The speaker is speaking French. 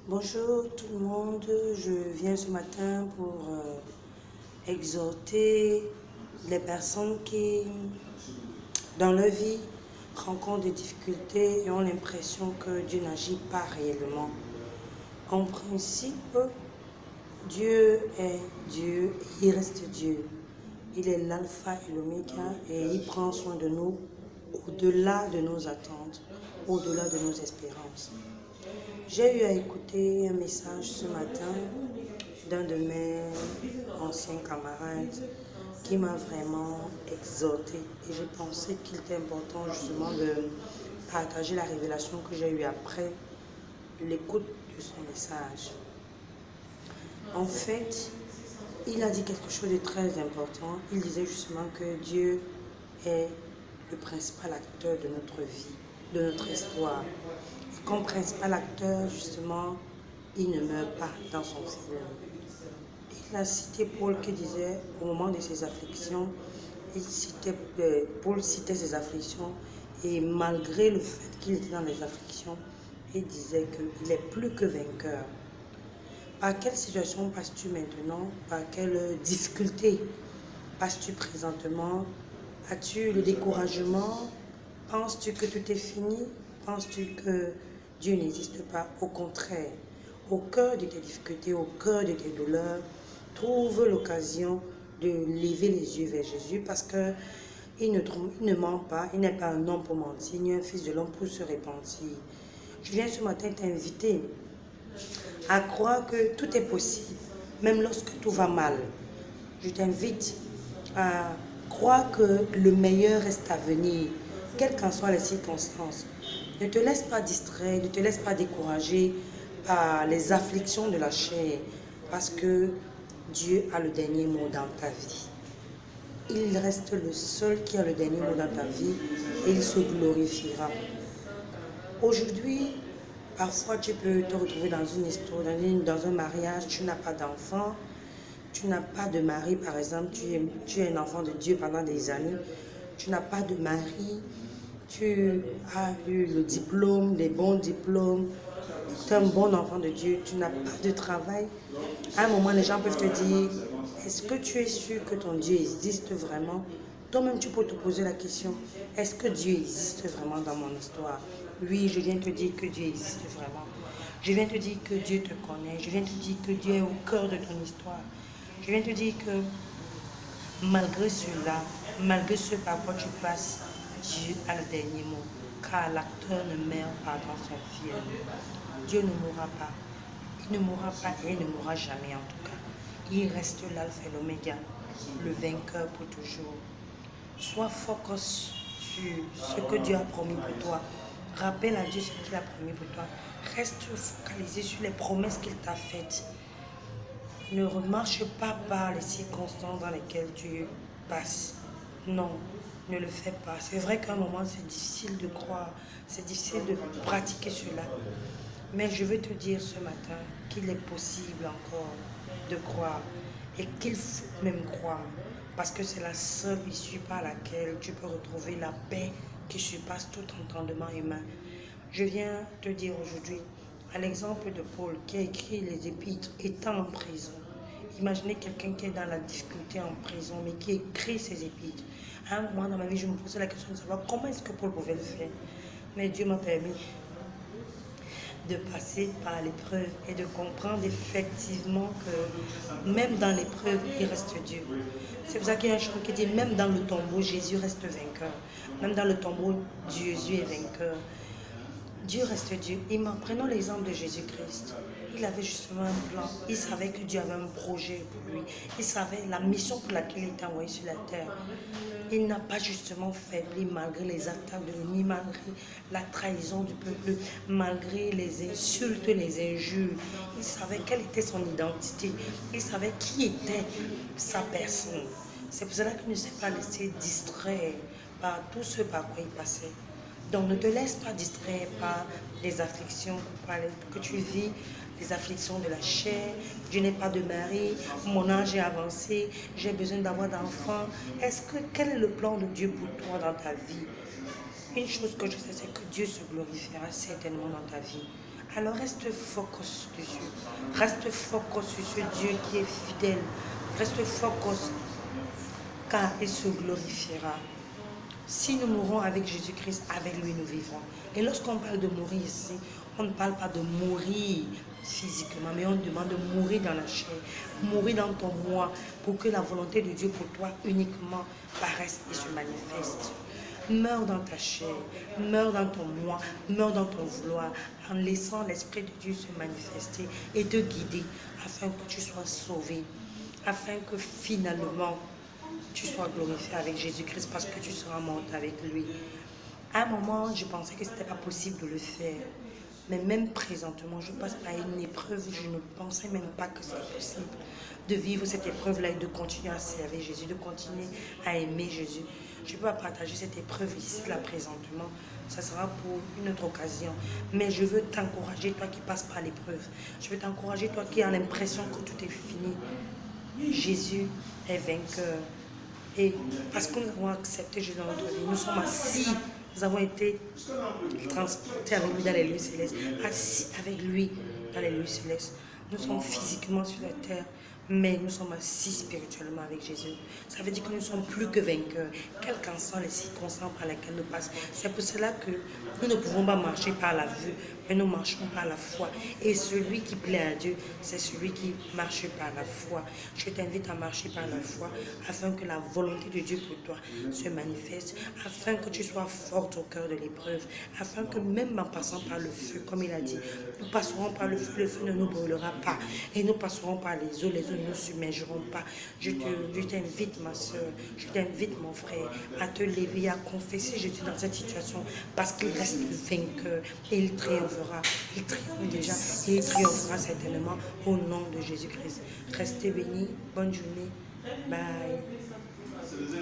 Bonjour tout le monde, je viens ce matin pour exhorter les personnes qui, dans leur vie, rencontrent des difficultés et ont l'impression que Dieu n'agit pas réellement. En principe, Dieu est Dieu, il reste Dieu. Il est l'alpha et l'oméga et il prend soin de nous au-delà de nos attentes, au-delà de nos espérances. J'ai eu à écouter un message ce matin d'un de mes anciens camarades qui m'a vraiment exhorté et j'ai pensé qu'il était important justement de partager la révélation que j'ai eue après l'écoute de son message. En fait, il a dit quelque chose de très important. Il disait justement que Dieu est le principal acteur de notre vie, de notre histoire. Et comme principal acteur, justement, il ne meurt pas dans son film. Il a cité Paul qui disait, au moment de ses afflictions, Paul citait ses afflictions et malgré le fait qu'il était dans les afflictions, il disait qu'il est plus que vainqueur. Par quelle situation passes-tu maintenant? Par quelle difficulté passes-tu présentement? As-tu le découragement? Penses-tu que tout est fini? Penses-tu que Dieu n'existe pas? Au contraire, au cœur de tes difficultés, au cœur de tes douleurs, trouve l'occasion de lever les yeux vers Jésus parce qu'il ne ment pas, il n'est pas un homme pour mentir, ni un fils de l'homme pour se repentir. Je viens ce matin t'inviter à croire que tout est possible, même lorsque tout va mal. Je t'invite à croire que le meilleur reste à venir, quelles qu'en soient les circonstances. Ne te laisse pas distraire, ne te laisse pas décourager par les afflictions de la chair, parce que Dieu a le dernier mot dans ta vie. Il reste le seul qui a le dernier mot dans ta vie et il se glorifiera. Aujourd'hui, parfois tu peux te retrouver dans une histoire, dans un mariage, tu n'as pas d'enfant, tu n'as pas de mari par exemple, tu es un enfant de Dieu pendant des années, tu n'as pas de mari, tu as eu le diplôme, des bons diplômes, tu es un bon enfant de Dieu, tu n'as pas de travail. À un moment, les gens peuvent te dire, est-ce que tu es sûr que ton Dieu existe vraiment? Toi-même, tu peux te poser la question, est-ce que Dieu existe vraiment dans mon histoire? Oui, je viens te dire que Dieu existe vraiment. Je viens te dire que Dieu te connaît. Je viens te dire que Dieu est au cœur de ton histoire. Je viens te dire que malgré cela, malgré ce par quoi tu passes, Dieu a le dernier mot. Car l'acteur ne meurt pas dans son film. Dieu ne mourra pas. Il ne mourra pas et il ne mourra jamais en tout cas. Il reste l'alpha et l'oméga, le vainqueur pour toujours. Sois focus sur ce que Dieu a promis pour toi. Rappelle à Dieu ce qu'il a promis pour toi. Reste focalisé sur les promesses qu'il t'a faites. Ne remarche pas par les circonstances dans lesquelles tu passes. Non, ne le fais pas. C'est vrai qu'à un moment, c'est difficile de croire, c'est difficile de pratiquer cela. Mais je veux te dire ce matin qu'il est possible encore de croire et qu'il faut même croire. Parce que c'est la seule issue par laquelle tu peux retrouver la paix qui surpasse tout entendement humain. Je viens te dire aujourd'hui, à l'exemple de Paul qui a écrit les épîtres étant en prison. Imaginez quelqu'un qui est dans la difficulté en prison, mais qui écrit ses épîtres. À un moment dans ma vie, je me posais la question de savoir comment est-ce que Paul pouvait le faire. Mais Dieu m'a permis de passer par l'épreuve et de comprendre effectivement que même dans l'épreuve, il reste Dieu. C'est pour ça qu'il y a un chant qui dit, même dans le tombeau, Jésus reste vainqueur. Même dans le tombeau, Jésus est vainqueur. Dieu reste Dieu. Et prenons l'exemple de Jésus-Christ. Il avait justement un plan. Il savait que Dieu avait un projet pour lui. Il savait la mission pour laquelle il était envoyé sur la terre. Il n'a pas justement faibli malgré les attaques de l'ennemi, malgré la trahison du peuple, malgré les insultes, les injures. Il savait quelle était son identité. Il savait qui était sa personne. C'est pour cela qu'il ne s'est pas laissé distraire par tout ce par quoi il passait. Donc ne te laisse pas distraire par les afflictions que tu vis, les afflictions de la chair. Je n'ai pas de mari, mon âge est avancé, j'ai besoin d'avoir d'enfants. Quel est le plan de Dieu pour toi dans ta vie? Une chose que je sais, c'est que Dieu se glorifiera certainement dans ta vie. Alors reste focus dessus. Reste focus sur ce Dieu qui est fidèle. Reste focus car il se glorifiera. Si nous mourons avec Jésus-Christ, avec lui nous vivrons. Et lorsqu'on parle de mourir ici, on ne parle pas de mourir physiquement, mais on demande de mourir dans la chair, mourir dans ton moi, pour que la volonté de Dieu pour toi uniquement paraisse et se manifeste. Meurs dans ta chair, meurs dans ton moi, meurs dans ton vouloir, en laissant l'Esprit de Dieu se manifester et te guider, afin que tu sois sauvé, afin que finalement, tu sois glorifié avec Jésus-Christ parce que tu seras mort avec lui. À un moment, je pensais que ce n'était pas possible de le faire. Mais même présentement, je passe par une épreuve, je ne pensais même pas que c'était possible de vivre cette épreuve-là et de continuer à servir Jésus, de continuer à aimer Jésus. Je ne peux pas partager cette épreuve ici, là, présentement. Ça sera pour une autre occasion. Mais je veux t'encourager, toi qui passes par l'épreuve. Je veux t'encourager, toi qui as l'impression que tout est fini. Jésus est vainqueur. Et parce que nous avons accepté Jésus dans notre vie, nous sommes assis, nous avons été transportés avec lui dans les lieux célestes, assis avec lui dans les lieux célestes. Nous sommes physiquement sur la terre, mais nous sommes assis spirituellement avec Jésus. Ça veut dire que nous ne sommes plus que vainqueurs, quelles qu'en soient les circonstances par lesquelles nous passons. C'est pour cela que nous ne pouvons pas marcher par la vue, mais nous marchons par la foi. Et celui qui plaît à Dieu, c'est celui qui marche par la foi. Je t'invite à marcher par la foi, afin que la volonté de Dieu pour toi se manifeste, afin que tu sois forte au cœur de l'épreuve, afin que même en passant par le feu, comme il a dit, nous passerons par le feu ne nous brûlera pas, et nous passerons par les eaux ne nous submergeront pas. Je t'invite, ma soeur, je t'invite, mon frère, à te lever, à confesser Jésus dans cette situation, parce qu'il reste vainqueur et il triomphera. Il triomphe déjà et il triomphera certainement au nom de Jésus-Christ. Restez bénis, bonne journée, bye.